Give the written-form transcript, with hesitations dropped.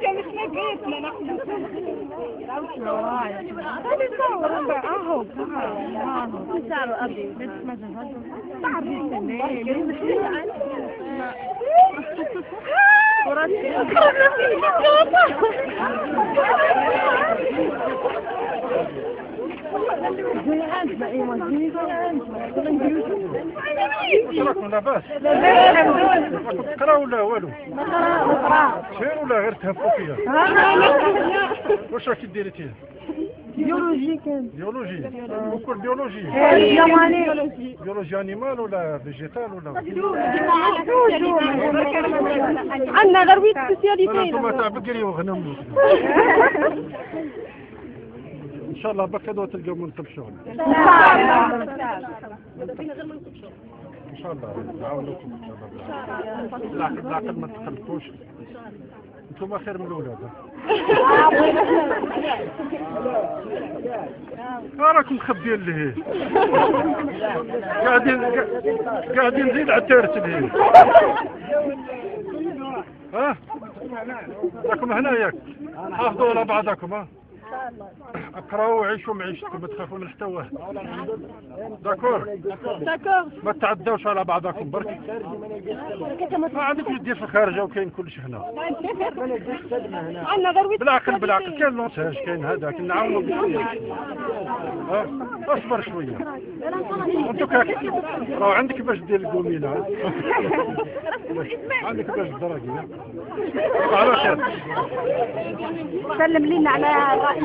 كانت نقيتنا نحن. واش راكم لاباس؟ راكم تقراو ولا والو؟ نقرا شير ولا غير تهفوا فيها؟ واش راكي ديري فيها؟ بيولوجي كان بيولوجي وكل بيولوجي بيولوجي انيمال ولا فيجيتال ولا عندنا غير ويت سبيسياليتي. انتم تاع بقري وغنم ان شاء الله بك هذو تلقاو منكم شغل ان شاء الله نعاونوكم ان شاء الله بالعقل ما تخلفوش انتم خير من الاولاد راكم مخبيين لهيه قاعدين زيد على التارت لهيه ها راكم هنا ياك حافظوا على بعضكم ها اقراوا وعيشوا معيشتكم ما تخافوا من حتى واحد داكور ما تعداوش على بعضكم برك ما عندكش دير في الخارجه وكاين كلشي هنا بالعقل كاين لونساج كاين هذاك نعاونوا بشويه اصبر شويه انت راه عندك باش دير القوميله عندك باش الدراجي على خير سلم لنا على